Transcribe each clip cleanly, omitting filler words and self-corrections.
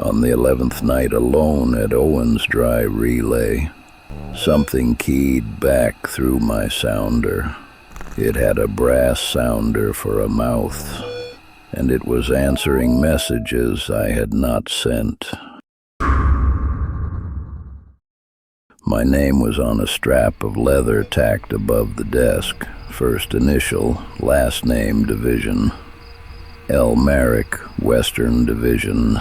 On the 11th night alone at Owens Dry Relay, something keyed back through my sounder. It had a brass sounder for a mouth, and it was answering messages I had not sent. My name was on a strap of leather tacked above the desk. First initial, last name, division. L. Merrick, Western Division.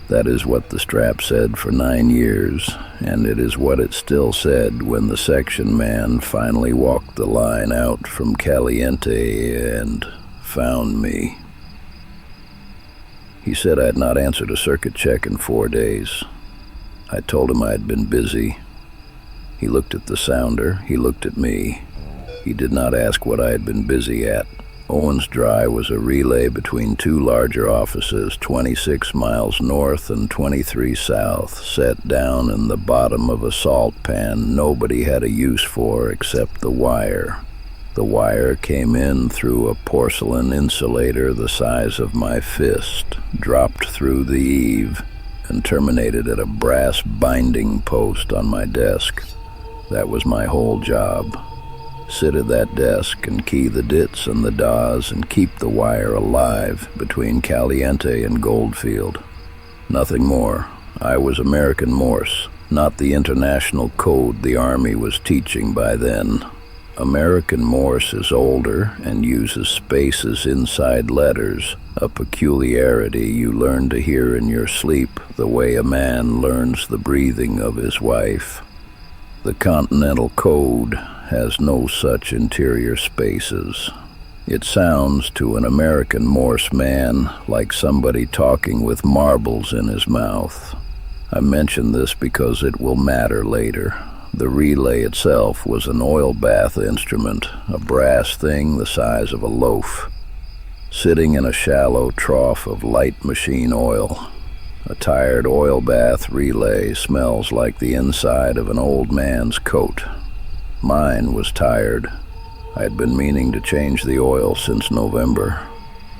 That is what the strap said for 9 years, and it is what it still said when the section man finally walked the line out from Caliente and found me. He said I had not answered a circuit check in 4 days. I told him I had been busy. He looked at the sounder, he looked at me. He did not ask what I had been busy at. Owens Dry was a relay between two larger offices, 26 miles north and 23 south, set down in the bottom of a salt pan nobody had a use for except the wire. The wire came in through a porcelain insulator the size of my fist, dropped through the eave, and terminated at a brass binding post on my desk. That was my whole job. Sit at that desk and key the dits and the dahs and keep the wire alive between Caliente and Goldfield. Nothing more. I was American Morse, not the international code the Army was teaching by then. American Morse is older and uses spaces inside letters, a peculiarity you learn to hear in your sleep the way a man learns the breathing of his wife. The Continental Code has no such interior spaces. It sounds to an American Morse man like somebody talking with marbles in his mouth. I mention this because it will matter later. The relay itself was an oil bath instrument, a brass thing the size of a loaf, sitting in a shallow trough of light machine oil. A tired oil bath relay smells like the inside of an old man's coat. Mine was tired. I had been meaning to change the oil since November.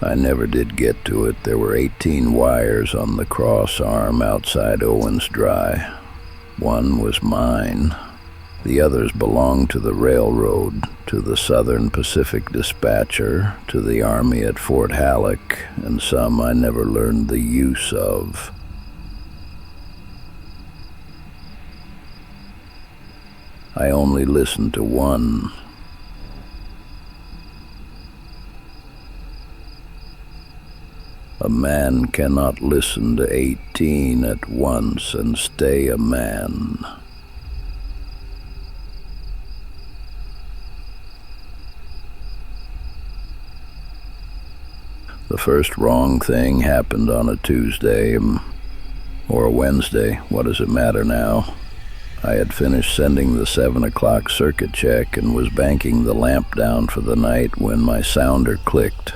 I never did get to it. There were 18 wires on the cross arm outside Owens Dry. One was mine. The others belonged to the railroad, to the Southern Pacific Dispatcher, to the Army at Fort Halleck, and some I never learned the use of. I only listened to one. A man cannot listen to 18 at once and stay a man. The first wrong thing happened on a Tuesday, or a Wednesday. What does it matter now? I had finished sending the 7 o'clock circuit check and was banking the lamp down for the night when my sounder clicked.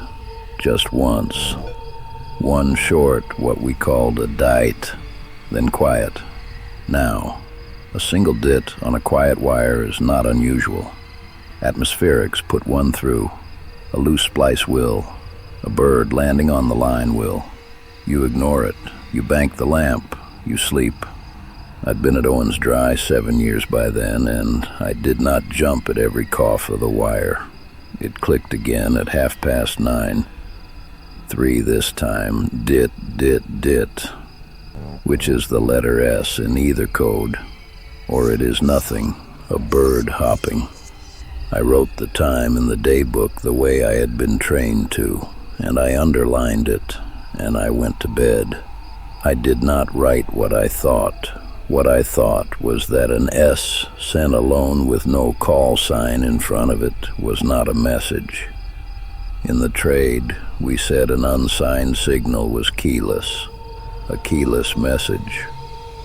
Just once. One short, what we called a dite, then quiet. Now, a single dit on a quiet wire is not unusual. Atmospherics put one through. A loose splice will. A bird landing on the line will. You ignore it. You bank the lamp. You sleep. I'd been at Owens Dry 7 years by then, and I did not jump at every cough of the wire. It clicked again at 9:30. 3 this time, dit, which is the letter S in either code, or it is nothing, a bird hopping. I wrote the time in the daybook the way I had been trained to, and I underlined it, and I went to bed. I did not write what I thought. What I thought was that an S sent alone with no call sign in front of it was not a message. In the trade, we said an unsigned signal was keyless, a keyless message.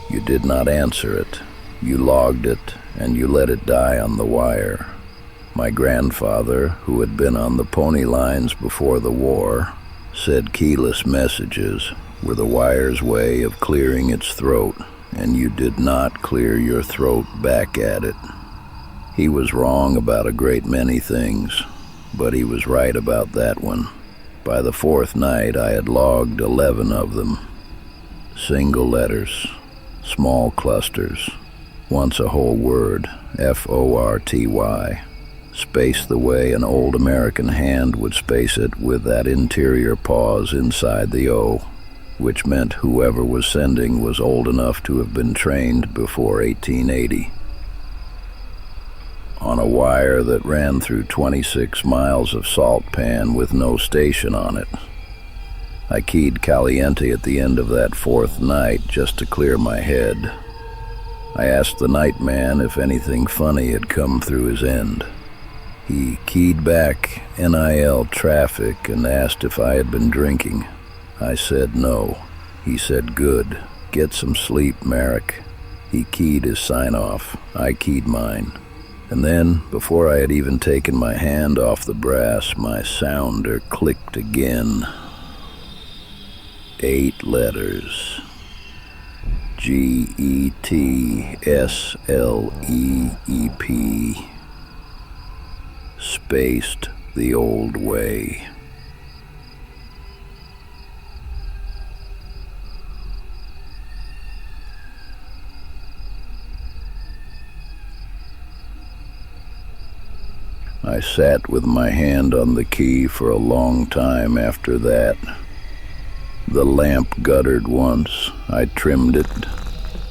You did not answer it. You logged it, and you let it die on the wire. My grandfather, who had been on the pony lines before the war, said keyless messages were the wire's way of clearing its throat, and you did not clear your throat back at it. He was wrong about a great many things, but he was right about that one. By the 4th night, I had logged 11 of them. Single letters, small clusters, once a whole word, F-O-R-T-Y, spaced the way an old American hand would space it with that interior pause inside the O, which meant whoever was sending was old enough to have been trained before 1880. On a wire that ran through 26 miles of salt pan with no station on it. I keyed Caliente at the end of that fourth night just to clear my head. I asked the night man if anything funny had come through his end. He keyed back NIL traffic and asked if I had been drinking. I said no. He said, "Good. Get some sleep, Merrick." He keyed his sign-off. I keyed mine. And then, before I had even taken my hand off the brass, my sounder clicked again. 8 letters. G-E-T-S-L-E-E-P. Spaced the old way. I sat with my hand on the key for a long time after that. The lamp guttered once. I trimmed it.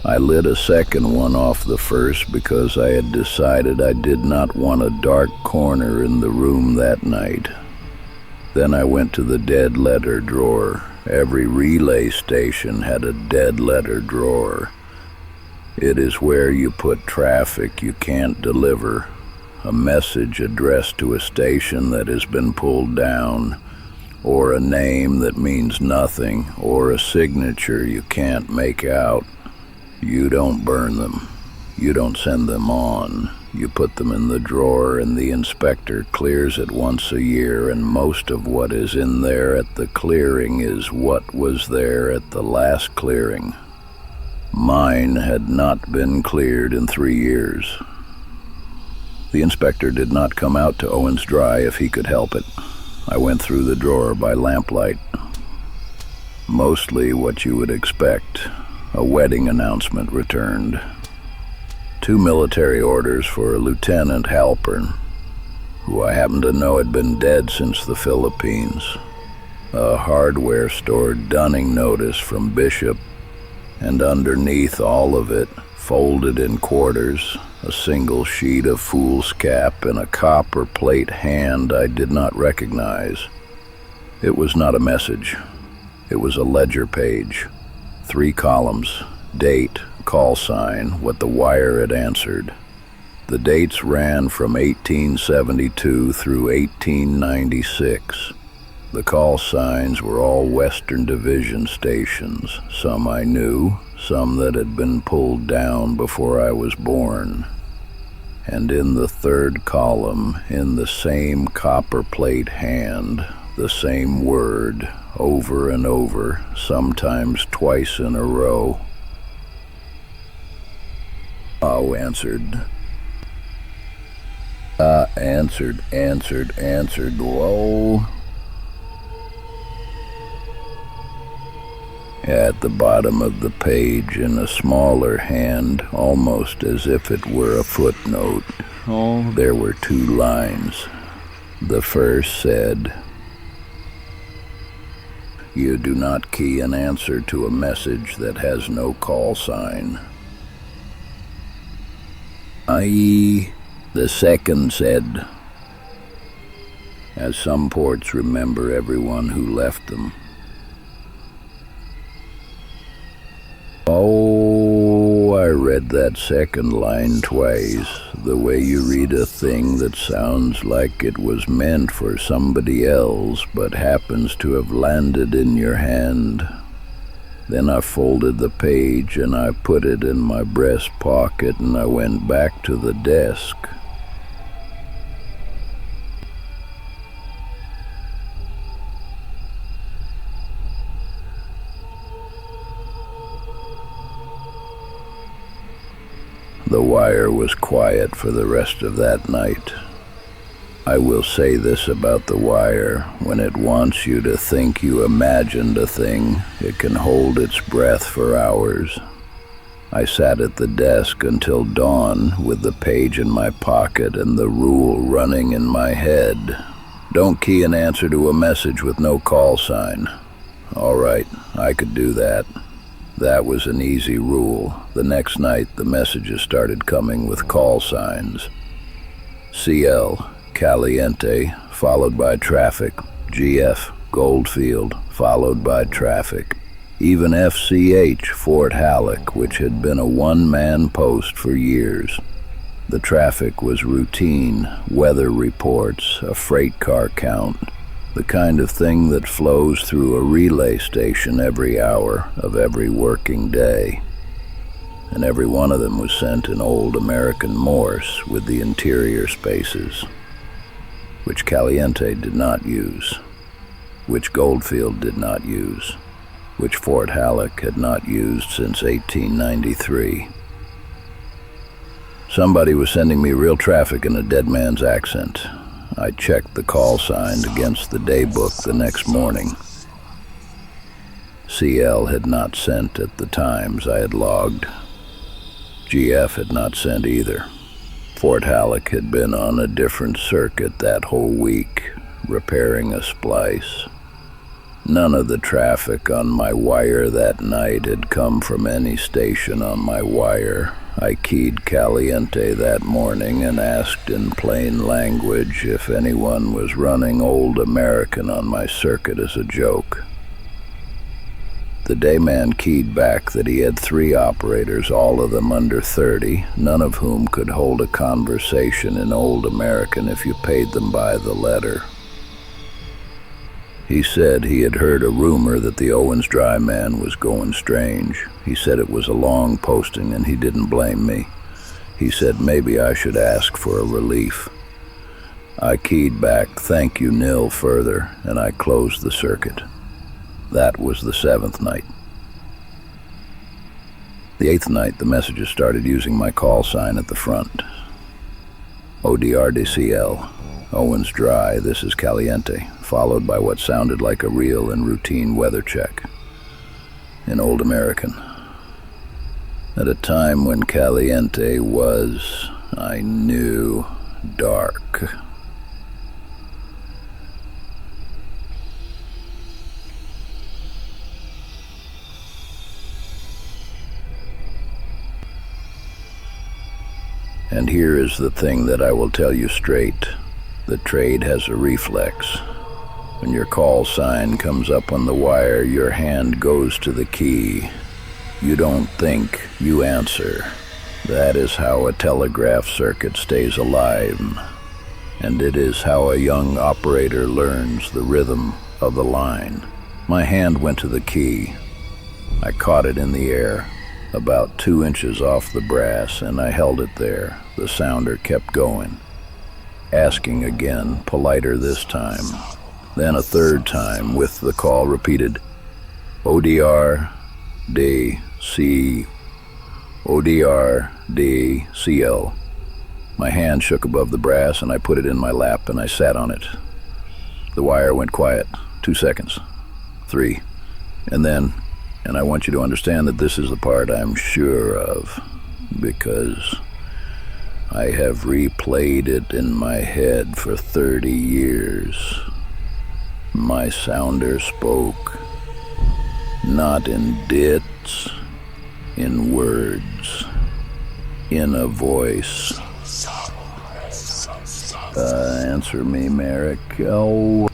I lit a second one off the first because I had decided I did not want a dark corner in the room that night. Then I went to the dead letter drawer. Every relay station had a dead letter drawer. It is where you put traffic you can't deliver, a message addressed to a station that has been pulled down, or a name that means nothing, or a signature you can't make out. You don't burn them. You don't send them on. You put them in the drawer and the inspector clears it once a year, and most of what is in there at the clearing is what was there at the last clearing. Mine had not been cleared in 3 years. The inspector did not come out to Owens Dry if he could help it. I went through the drawer by lamplight. Mostly what you would expect. A wedding announcement returned. 2 military orders for a Lieutenant Halpern, who I happened to know had been dead since the Philippines. A hardware store dunning notice from Bishop, and underneath all of it, folded in quarters, a single sheet of foolscap and a copper plate hand I did not recognize. It was not a message. It was a ledger page. 3 columns, date, call sign, what the wire had answered. The dates ran from 1872 through 1896. The call signs were all Western Division stations, some I knew, some that had been pulled down before I was born. And in the 3rd column, in the same copper plate hand, the same word, over and over, sometimes twice in a row. Oh, answered. Answered, whoa. At the bottom of the page, in a smaller hand, almost as if it were a footnote, there were 2 lines. The first said, "You do not key an answer to a message that has no call sign." I.e., the second said, "As some ports remember everyone who left them." Oh, I read that second line twice, the way you read a thing that sounds like it was meant for somebody else but happens to have landed in your hand. Then I folded the page and I put it in my breast pocket and I went back to the desk. The wire was quiet for the rest of that night. I will say this about the wire. When it wants you to think you imagined a thing, it can hold its breath for hours. I sat at the desk until dawn with the page in my pocket and the rule running in my head. Don't key an answer to a message with no call sign. All right, I could do that. That was an easy rule. The next night, the messages started coming with call signs. CL, Caliente, followed by traffic. GF, Goldfield, followed by traffic. Even FCH, Fort Halleck, which had been a one-man post for years. The traffic was routine, weather reports, a freight car count, the kind of thing that flows through a relay station every hour of every working day. And every one of them was sent in old American Morse with the interior spaces, which Caliente did not use, which Goldfield did not use, which Fort Halleck had not used since 1893. Somebody was sending me real traffic in a dead man's accent. I checked the call sign against the daybook the next morning. CL had not sent at the times I had logged. GF had not sent either. Fort Halleck had been on a different circuit that whole week, repairing a splice. None of the traffic on my wire that night had come from any station on my wire. I keyed Caliente that morning and asked in plain language if anyone was running Old American on my circuit as a joke. The dayman keyed back that he had 3 operators, all of them under 30, none of whom could hold a conversation in Old American if you paid them by the letter. He said he had heard a rumor that the Owens Dry man was going strange. He said it was a long posting and he didn't blame me. He said maybe I should ask for a relief. I keyed back, "Thank you, nil," further, and I closed the circuit. That was the 7th night. The 8th night, the messages started using my call sign at the front. ODRDCL, Owens Dry, this is Caliente, followed by what sounded like a real and routine weather check in Old American. At a time when Caliente was, I knew, dark. And here is the thing that I will tell you straight. The trade has a reflex. When your call sign comes up on the wire, your hand goes to the key. You don't think, you answer. That is how a telegraph circuit stays alive. And it is how a young operator learns the rhythm of the line. My hand went to the key. I caught it in the air, about 2 inches off the brass, and I held it there. The sounder kept going, asking again, politer this time. Then a third time, with the call repeated, ODR, D, C, ODR, D, CL. My hand shook above the brass, and I put it in my lap, and I sat on it. The wire went quiet. 2 seconds. 3. And then, and I want you to understand that this is the part I'm sure of, because I have replayed it in my head for 30 years. My sounder spoke, not in dits, in words, in a voice. Answer me, Merrick. Oh.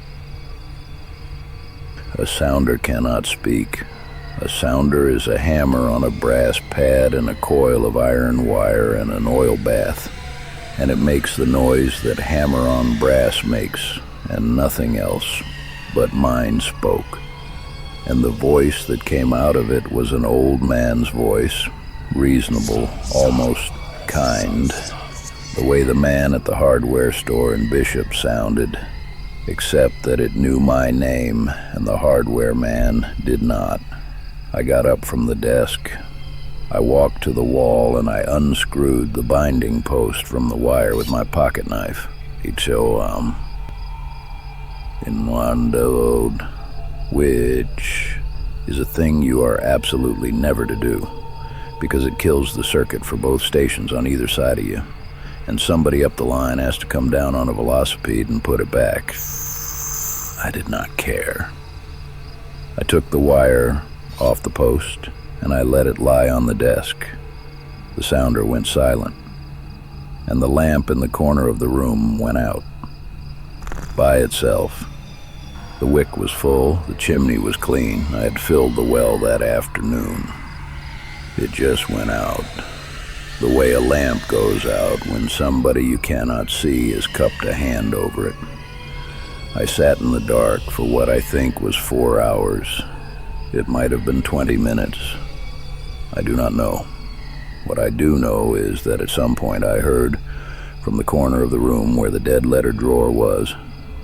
A sounder cannot speak. A sounder is a hammer on a brass pad and a coil of iron wire and an oil bath, and it makes the noise that hammer on brass makes, and nothing else. But mine spoke, and the voice that came out of it was an old man's voice, reasonable, almost kind, the way the man at the hardware store in Bishop sounded, except that it knew my name and the hardware man did not. I got up from the desk. I walked to the wall and I unscrewed the binding post from the wire with my pocket knife. Hecho, inwandoed, which is a thing you are absolutely never to do, because it kills the circuit for both stations on either side of you, and somebody up the line has to come down on a velocipede and put it back. I did not care. I took the wire off the post, and I let it lie on the desk. The sounder went silent, and the lamp in the corner of the room went out. By itself. The wick was full, the chimney was clean. I had filled the well that afternoon. It just went out. The way a lamp goes out when somebody you cannot see has cupped a hand over it. I sat in the dark for what I think was 4 hours. It might have been 20 minutes. I do not know. What I do know is that at some point I heard, from the corner of the room where the dead letter drawer was,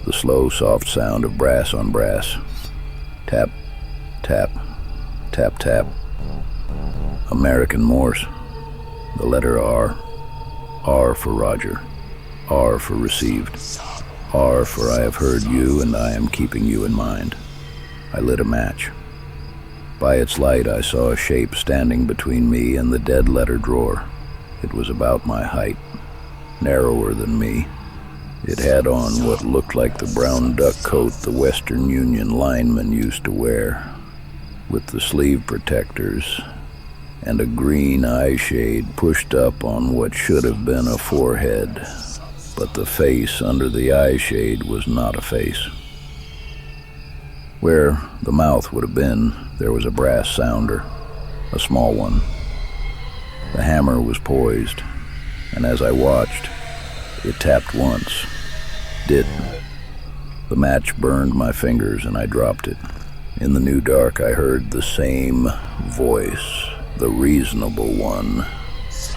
the slow, soft sound of brass on brass. Tap, tap, tap, tap. American Morse. The letter R. R for Roger. R for received. R for I have heard you and I am keeping you in mind. I lit a match. By its light I saw a shape standing between me and the dead letter drawer. It was about my height, narrower than me. It had on what looked like the brown duck coat the Western Union linemen used to wear, with the sleeve protectors, and a green eye shade pushed up on what should have been a forehead. But the face under the eye shade was not a face. Where the mouth would have been, there was a brass sounder, a small one. The hammer was poised, and as I watched, it tapped once, didn't. The match burned my fingers and I dropped it. In the new dark, I heard the same voice, the reasonable one,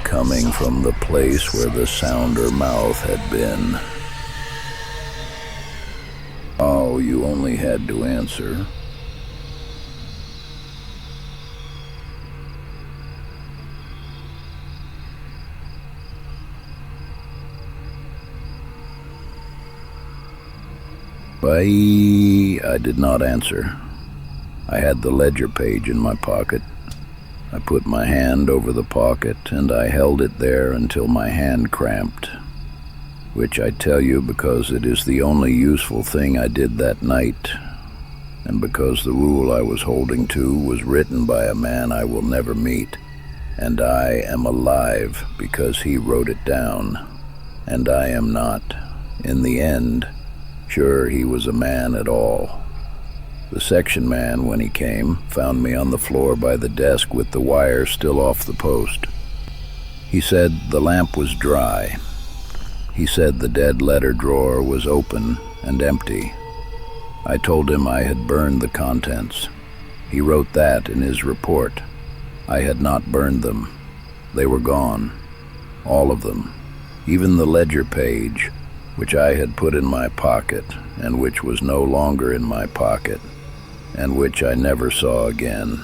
coming from the place where the sounder mouth had been. Oh, you only had to answer. I did not answer. I had the ledger page in my pocket. I put my hand over the pocket, and I held it there until my hand cramped, which I tell you because it is the only useful thing I did that night, and because the rule I was holding to was written by a man I will never meet, and I am alive because he wrote it down, and I am not, in the end, sure he was a man at all. The section man, when he came, found me on the floor by the desk with the wire still off the post. He said the lamp was dry. He said the dead letter drawer was open and empty. I told him I had burned the contents. He wrote that in his report. I had not burned them. They were gone. All of them. Even the ledger page, which I had put in my pocket, and which was no longer in my pocket, and which I never saw again.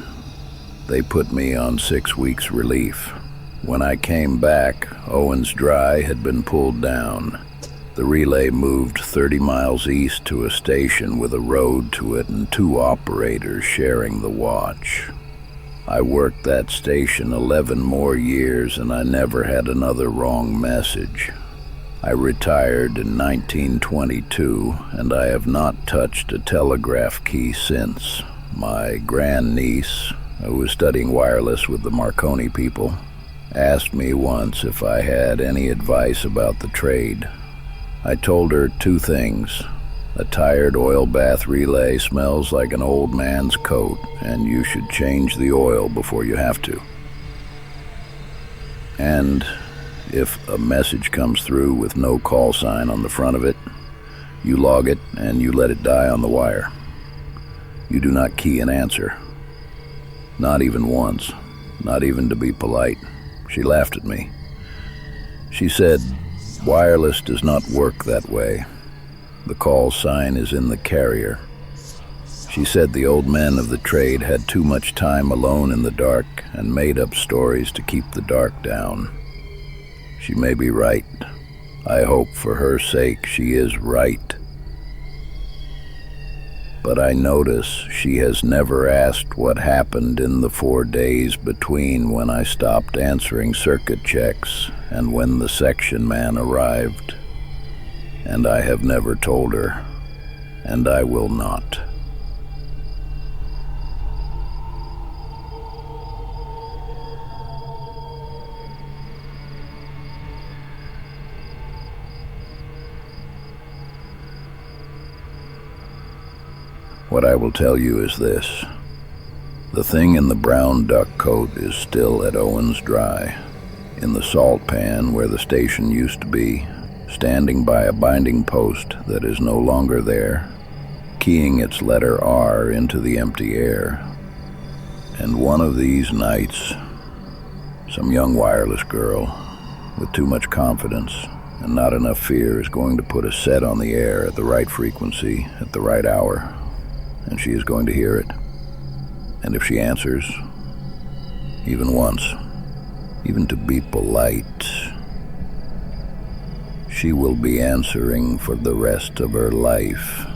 They put me on 6 weeks relief. When I came back, Owens Dry had been pulled down. The relay moved 30 miles east to a station with a road to it and 2 operators sharing the watch. I worked that station 11 more years and I never had another wrong message. I retired in 1922, and I have not touched a telegraph key since. My grandniece, who was studying wireless with the Marconi people, asked me once if I had any advice about the trade. I told her 2 things. A tired oil bath relay smells like an old man's coat, and you should change the oil before you have to. And if a message comes through with no call sign on the front of it, you log it and you let it die on the wire. You do not key an answer. Not even once. Not even to be polite. She laughed at me. She said, "Wireless does not work that way. The call sign is in the carrier." She said the old men of the trade had too much time alone in the dark and made up stories to keep the dark down. She may be right. I hope for her sake she is right. But I notice she has never asked what happened in the 4 days between when I stopped answering circuit checks and when the section man arrived. And I have never told her, and I will not. What I will tell you is this. The thing in the brown duck coat is still at Owens Dry, in the salt pan where the station used to be, standing by a binding post that is no longer there, keying its letter R into the empty air. And one of these nights, some young wireless girl with too much confidence and not enough fear is going to put a set on the air at the right frequency at the right hour. And she is going to hear it. And if she answers, even once, even to be polite, she will be answering for the rest of her life.